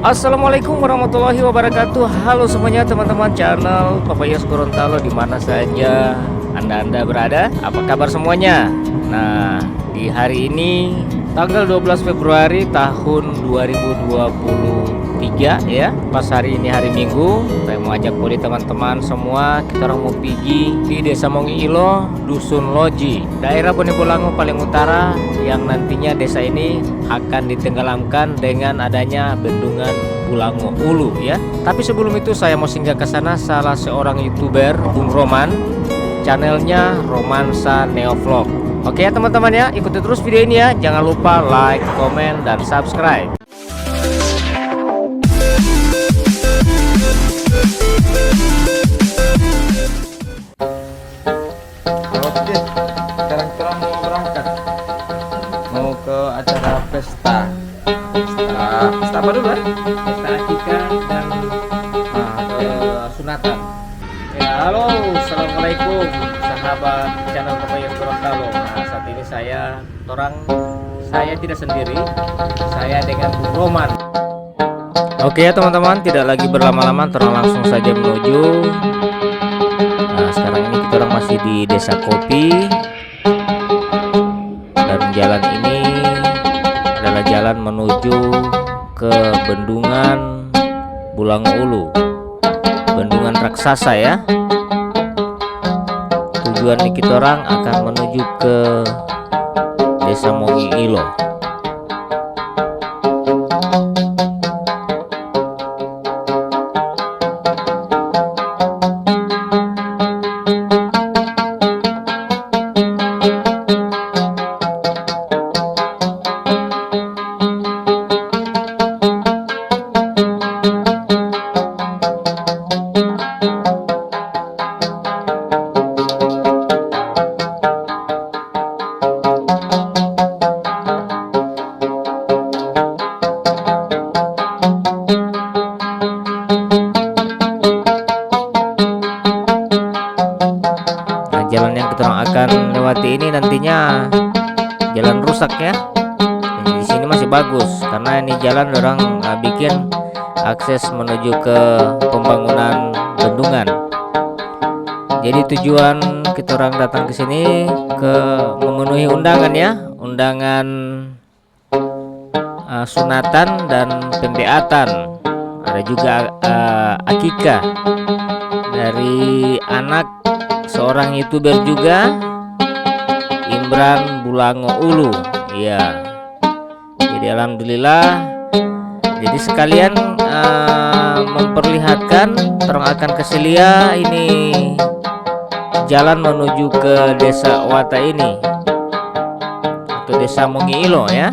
Assalamualaikum warahmatullahi wabarakatuh. Halo semuanya teman-teman channel Papayas Gorontalo, dimana saja anda berada. Apa kabar semuanya? Nah, di hari ini tanggal 12 Februari tahun 2023 ya, pas hari ini hari Minggu, saya mau ajak poli teman-teman semua. Kita orang mau pergi di Desa Mongi Ilo, Dusun Loji, daerah Bone Bolango paling utara, yang nantinya desa ini akan ditenggelamkan dengan adanya bendungan Bolango Ulu ya. Tapi sebelum itu saya mau singgah ke sana. Salah seorang YouTuber, Bung Roman, channelnya Romansa Neovlog. Oke ya teman-teman ya, ikuti terus video ini ya. Jangan lupa like, komen, dan subscribe. Oke, sekarang kita mau berangkat, mau ke acara pesta apa dulu ya? Pesta akikah dan sunatan. Ya, halo, assalamualaikum sahabat channel Papayas Gorontalo. Nah, saat ini saya tidak sendiri, saya dengan Bung Roman. Oke ya teman-teman, tidak lagi berlama-lama, langsung saja menuju. Nah, sekarang ini kita orang masih di Desa Kopi, dan jalan ini adalah jalan menuju ke bendungan Bolango Ulu, bendungan raksasa ya. Tujuan kita orang akan menuju ke Desa Mongi Ilo. Jalan yang kita akan lewati ini nantinya jalan rusak ya. Jadi di sini masih bagus karena ini jalan orang bikin akses menuju ke pembangunan bendungan. Jadi tujuan kita orang datang ke sini ke memenuhi undangan ya, undangan sunatan dan pembeatan. Ada juga akikah dari anak seorang YouTuber juga, Imran Bolango Ulu. Iya. Jadi alhamdulillah. Jadi sekalian memperlihatkan terang akan keselia ini jalan menuju ke Desa Wata ini atau Desa Mongi Ilo ya.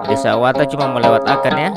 Desa Wata cuma melewat akan ya.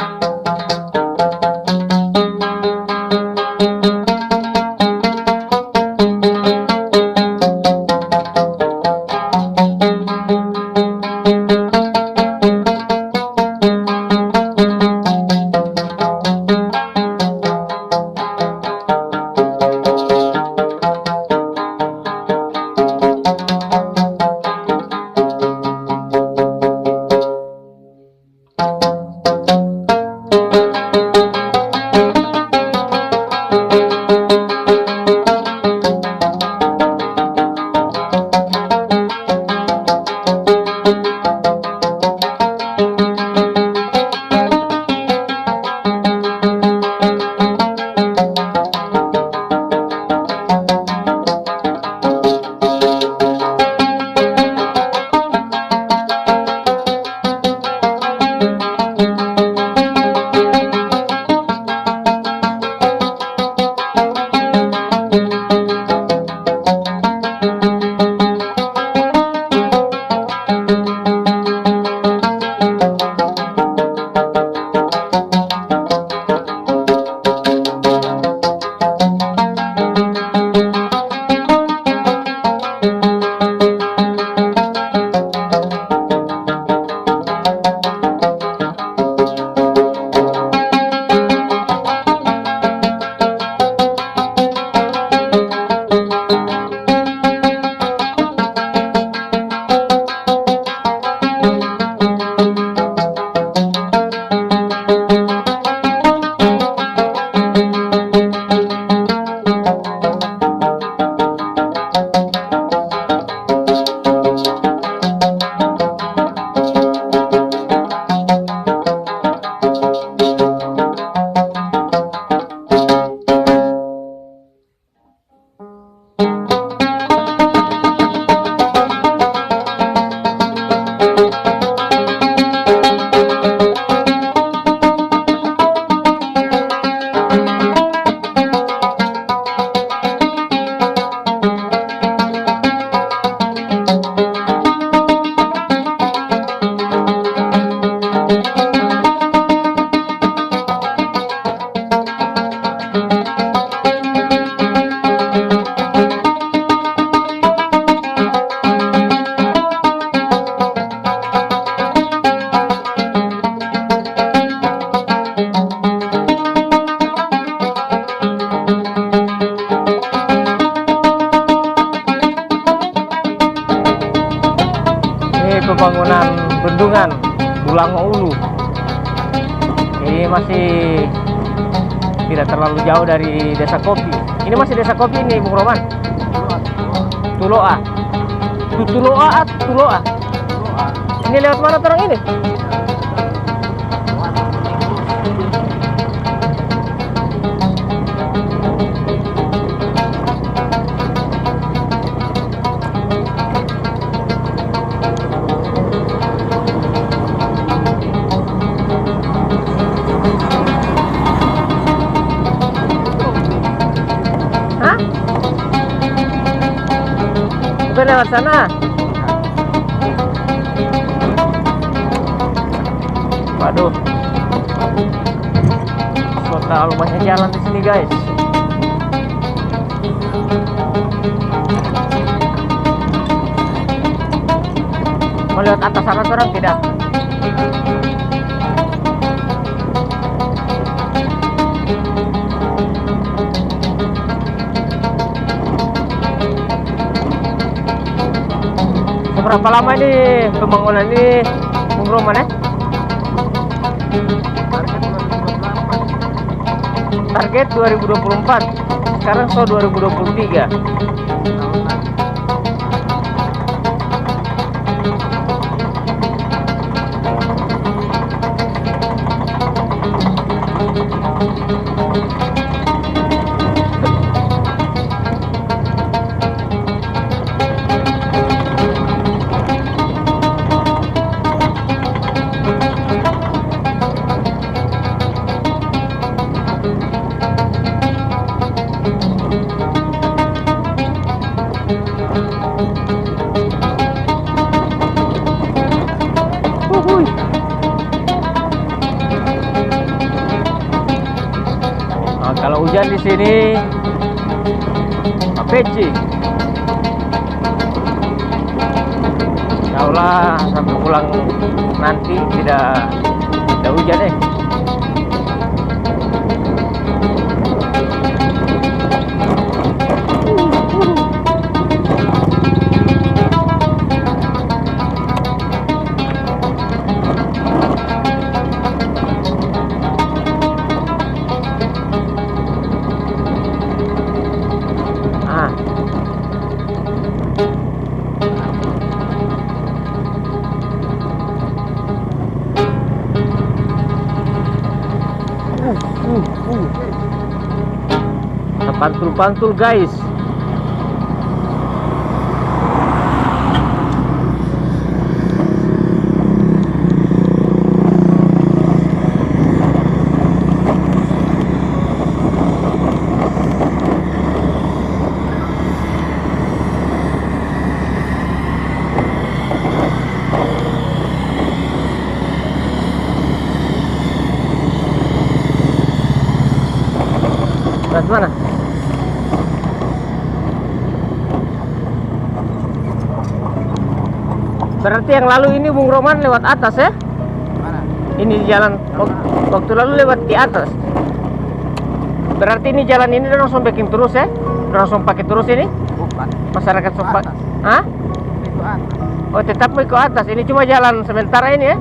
Jadi masih tidak terlalu jauh dari Desa Kopi. Ini masih Desa Kopi ini, Bung Roman. Tuloa. Tuloa. Tuloa. Ini lewat mana terang ini? Hah? Bukan lewat sana. Waduh, total banyak jalan di sini guys. Mau lewat atas sana orang tidak? Berapa lama ini pembangunan ini, Bung Roman ya? Target 2024, sekarang 2023. Nah, kalau hujan di sini peci. Insyaallah sampai pulang nanti tidak hujan deh. Pantul-pantul guys. Lewat mana? Berarti yang lalu ini Bung Roman lewat atas ya? Mana? Ini jalan waktu lalu lewat di atas. Berarti ini jalan ini udah langsung backing terus ya? Udah langsung pakai terus ini? Bukan. Masyarakat sempat. Hah? Itu atas. Oh, tetap mau ke atas. Ini cuma jalan sementara ini ya?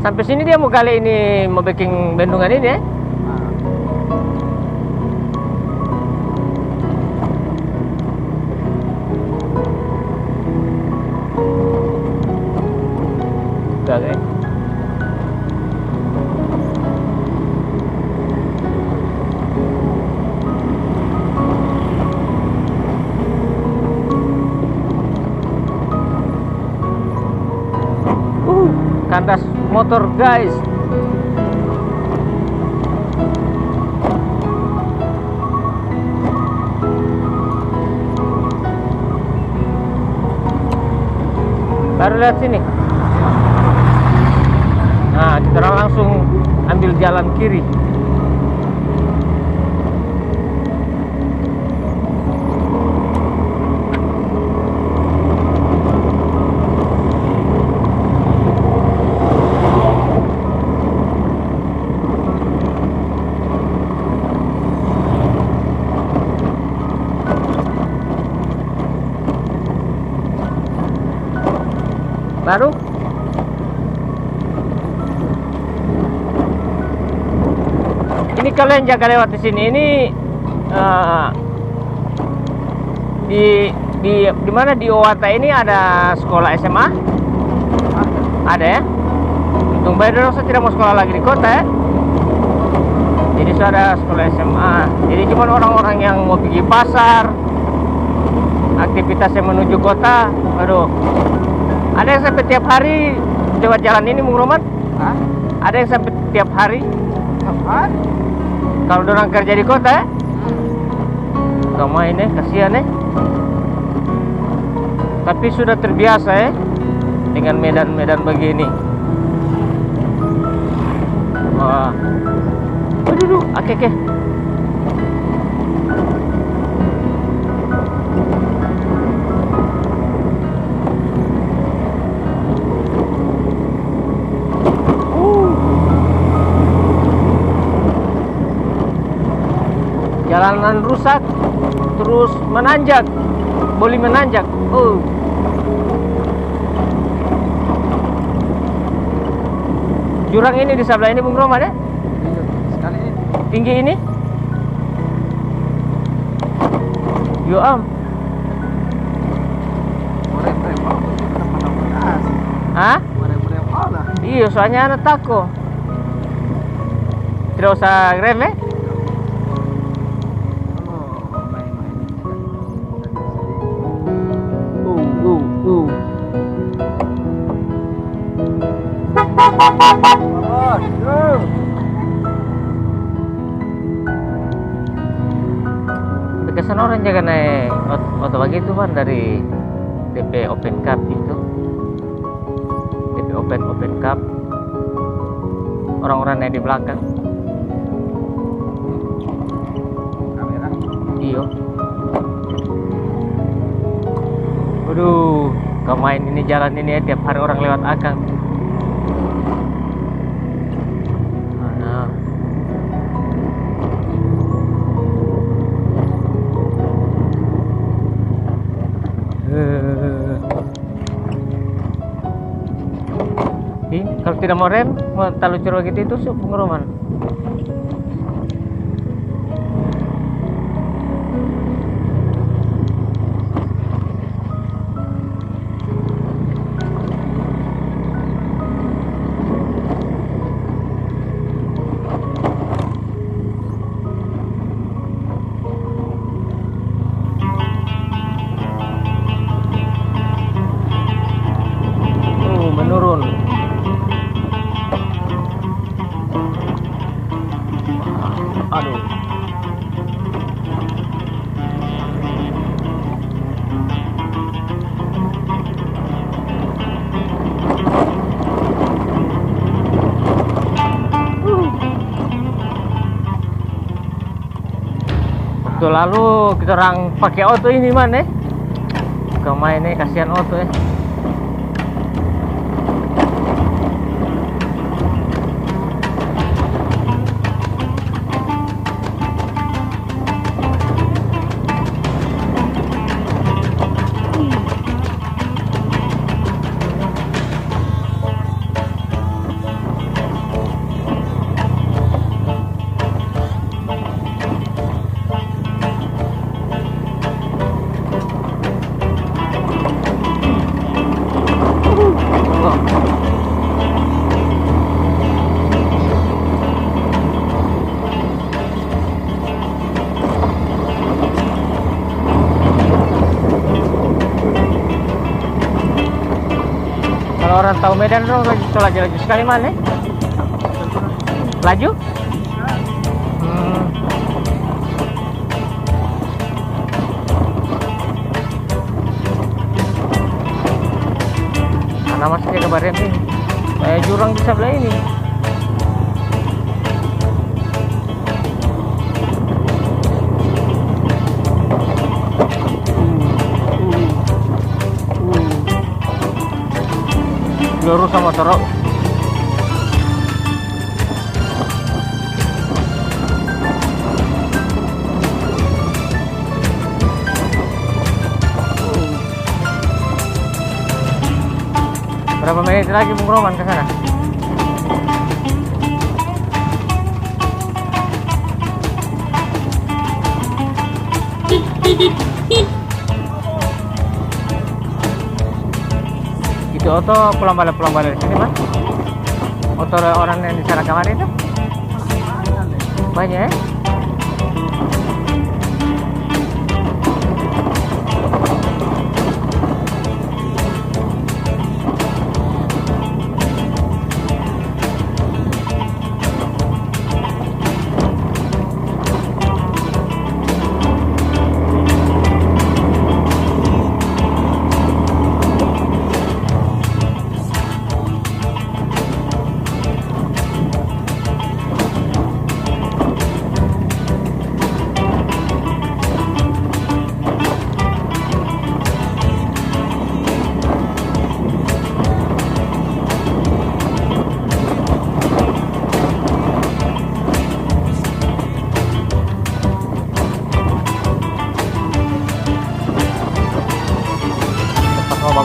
Sampai sini dia mau gali ini, mau backing bendungan ini ya? Udah guys. Kandas motor guys. Baru lihat sini. Nah, kita langsung ambil jalan kiri. Baru Ini kalian jaga lewat di sini. Ini di mana di Owata ini ada sekolah SMA? Ada ya? Untung baik dong, saya tidak mau sekolah lagi di kota ya. Jadi saya ada sekolah SMA. Jadi cuma orang-orang yang mau pergi pasar, aktivitas yang menuju kota. Aduh, ada yang sampai tiap hari lewat jalan ini, Bung Roman? Hah? Ada yang sampai tiap hari? Tiap hari? Kalau orang kerja di kota ya? Kamu ini kasihan ya. Tapi sudah terbiasa ya dengan medan-medan begini. Wah. Aduh, oke. Jalanan rusak, terus menanjak, boleh menanjak. Jurang ini di sebelah ini, Bung Roman ya? Iya, sekali ini. Tinggi ini? Yo Merem-merem apa? Kenapa asik? Hah? Merem-merem apa? Iya, soalnya anak tako. Tidak usah rem ya? Oh, main-main. Kesan orang jaga naik oto begitu kan dari DP Open Cup itu. DP Open Cup. Orang-orang yang di belakang. Kamera. Iyo. Waduh, kau main ini jalan ini ya, tiap hari orang lewat akang. Mana? Kalau tidak mau rem, mau talu curug gitu itu Bung Roman. Menurun. Aduh. Waktu lalu kita orang pakai auto ini mana? Kau main nih, kasihan auto ya. Kalau orang tahu Medan dong laju sekali mana? Laju? Karena masih jaga barem ini. Kayak jurang di sebelah ini. Lurus sama terok. Berapa menit lagi Bung Roman ke sana? Itu oto pulang balik di sini, Mas. Oto orang yang di sana kemarin itu banyak ya?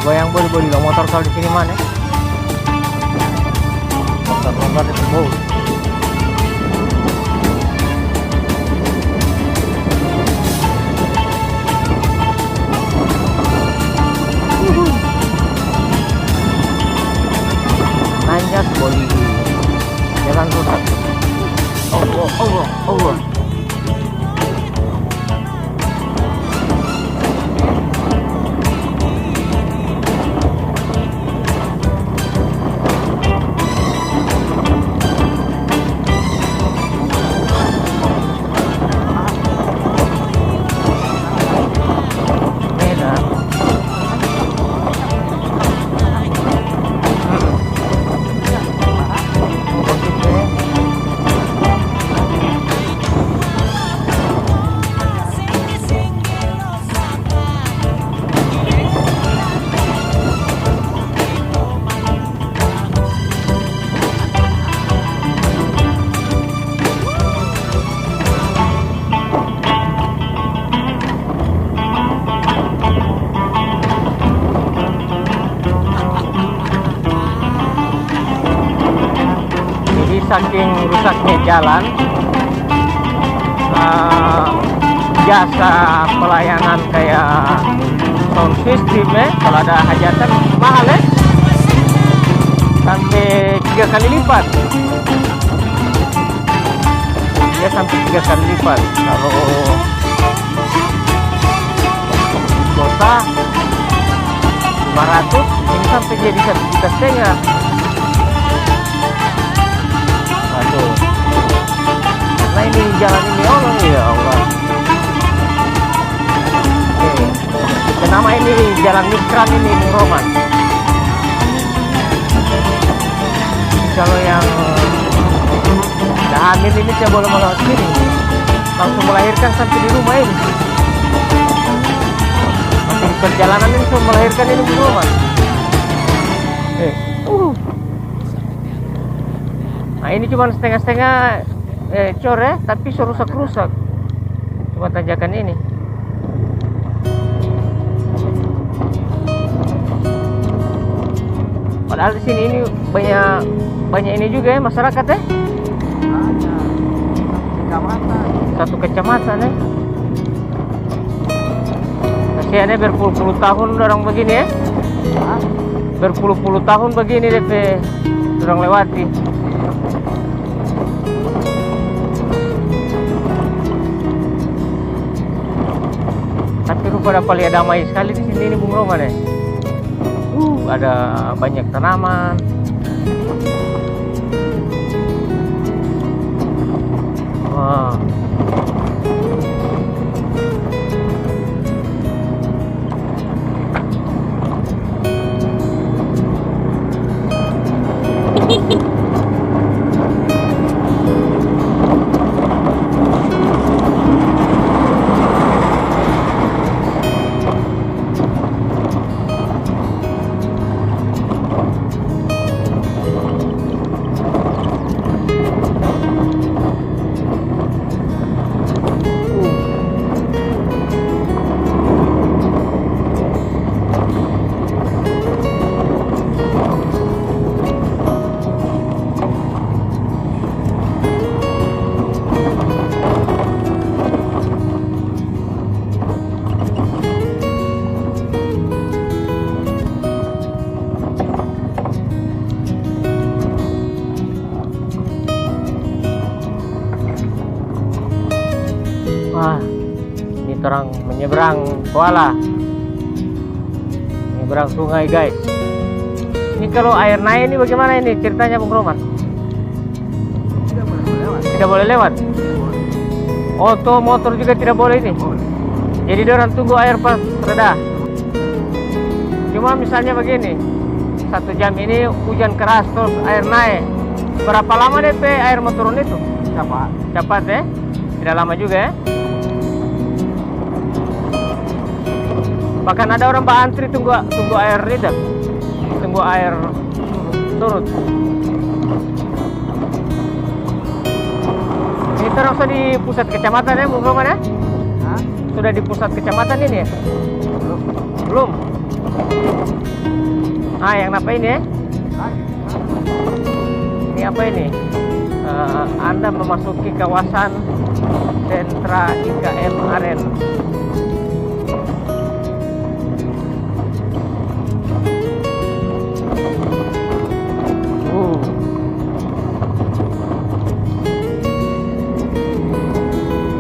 Goyang boleh lo motor kalau di sini mana? Motor itu bau. Nanjak boli. Jalan rusak. Allah. Saking rusaknya jalan, jasa pelayanan kayak sound system kalau ada hajatan mahal sampai 3 kali lipat. Ya sampai 3 kali lipat. Kalau kota 500 ini sampai jadi 1,5 juta. Nah ini jalan ini Allah ya Allah. Kenapa ini jalan Mikran ini Bung Roman? Kalau yang hamil ini saya boleh melewat sini, langsung melahirkan sampai di rumah ini. Masih di perjalanan ini saya melahirkan ini Bung Roman. Nah ini cuma setengah-setengah cor tapi rusak-rusak. Cuma tanjakan ini. Padahal di sini ini banyak ini juga masyarakat Satu kecamatan Kasihannya berpuluh-puluh tahun orang begini Berpuluh-puluh tahun begini DP orang lewati. Tapi rupa paling damai sekali di sini Bung Roman ada banyak tanaman. Wah. orang menyeberang kuala, menyeberang sungai guys. Ini kalau air naik ini bagaimana ini ceritanya Bung Roman? Tidak boleh lewat. Tidak boleh lewat. Oto motor juga tidak boleh ini. Boleh. Jadi dia orang tunggu air pas reda. Cuma misalnya begini, 1 jam ini hujan keras terus air naik. Berapa lama DP air mau turun itu? Cepat. Cepat ya? Tidak lama juga ya? Bahkan ada orang antri tunggu air itu, tunggu air turun. Ini terus di pusat kecamatan ya, Bung Roman ya? Hah? Sudah di pusat kecamatan ini ya? Belum. Belum. Ah, yang apa ini ya? Lagi. Ini apa ini? Anda memasuki kawasan sentra IKM Aren.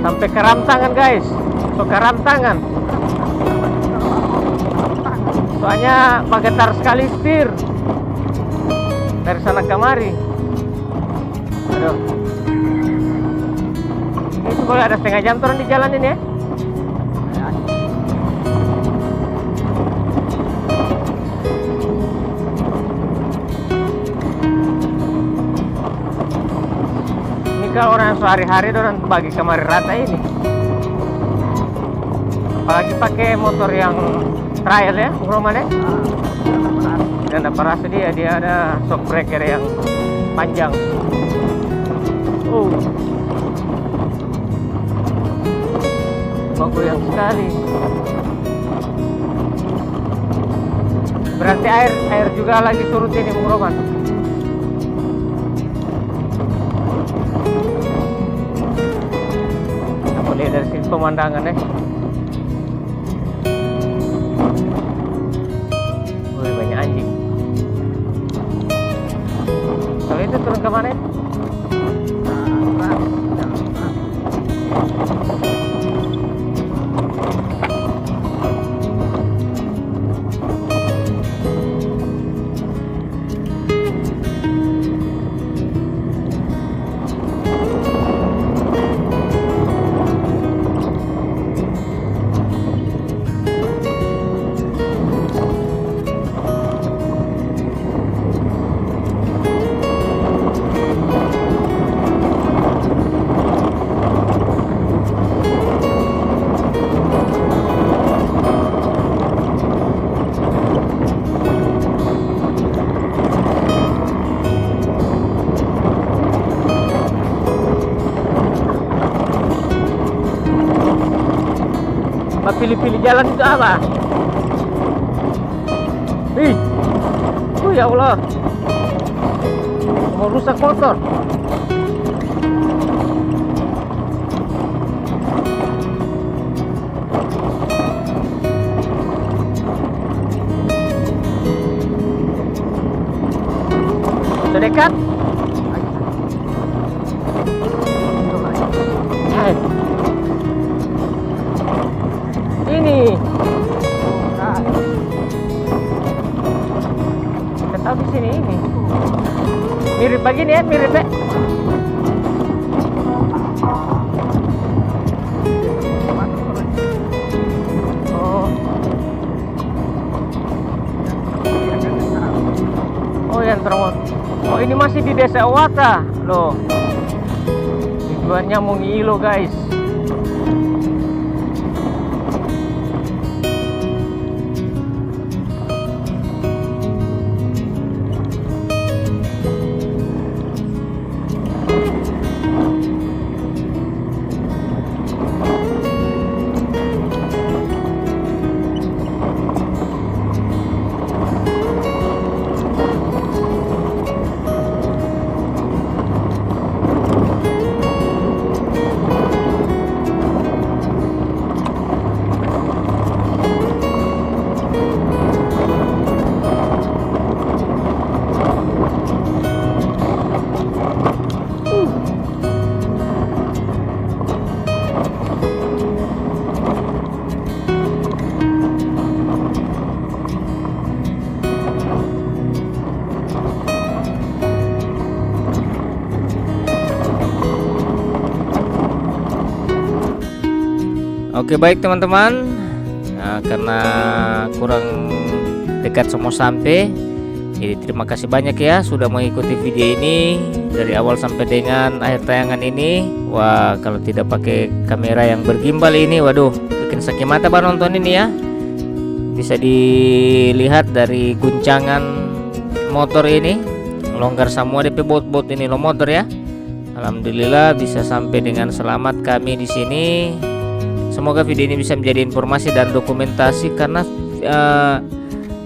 Sampai ke Ramtangan guys. So ke Ramtangan. Soalnya bagetar sekali setir dari sana kemari. Aduh. Itu boleh ada setengah jam turun di jalan ini ya. Ini kalau orang sehari-hari orang bagi kemari rata ini. Apalagi pakai motor yang trial ya, Bung Roman ya. Dan ada parase dia ada shock breaker yang panjang. Bagus yang sekali. Berarti air juga lagi surut ini Bung Roman. Kita boleh dari sini pemandangan ya. Wih, banyak anjing. Kalau itu turun ke mana ya? Pilih-pilih jalan itu apa? Ih, ya Allah, mau rusak motor. Sudah dekat? Ini kita di sini ini mirip begini ya, mirip ya. Oh yang terowongan. Oh ini masih di Desa Owata loh. Tujuannya mau ngilo guys. Oke baik teman-teman, nah, karena kurang dekat semua sampai, jadi terima kasih banyak ya sudah mengikuti video ini dari awal sampai dengan akhir tayangan ini. Wah, kalau tidak pakai kamera yang bergimbal ini, waduh, bikin sakit mata baru nonton ini ya. Bisa dilihat dari guncangan motor ini, longgar semua DP bot-bot ini lo motor ya. Alhamdulillah bisa sampai dengan selamat kami di sini. Semoga video ini bisa menjadi informasi dan dokumentasi karena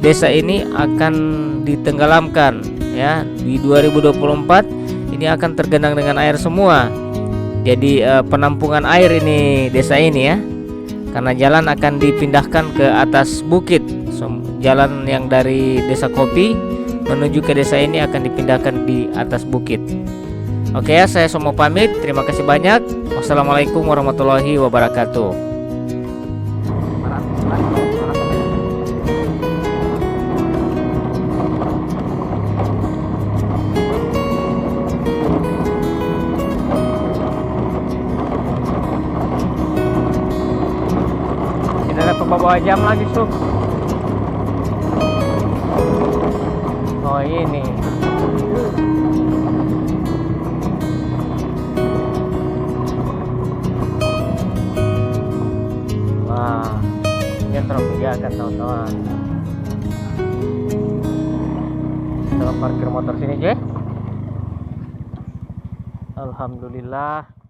desa ini akan ditenggelamkan ya di 2024. Ini akan tergenang dengan air semua. Jadi penampungan air ini desa ini ya. Karena jalan akan dipindahkan ke atas bukit. Jalan yang dari Desa Kopi menuju ke desa ini akan dipindahkan di atas bukit. Oke ya, saya semua pamit. Terima kasih banyak. Wassalamualaikum warahmatullahi wabarakatuh. Tidak ada pembawa jam lagi, Sob. Oh ini. Wah, ini terlalu menjaga teman-teman. Kita parkir motor sini aja. Alhamdulillah.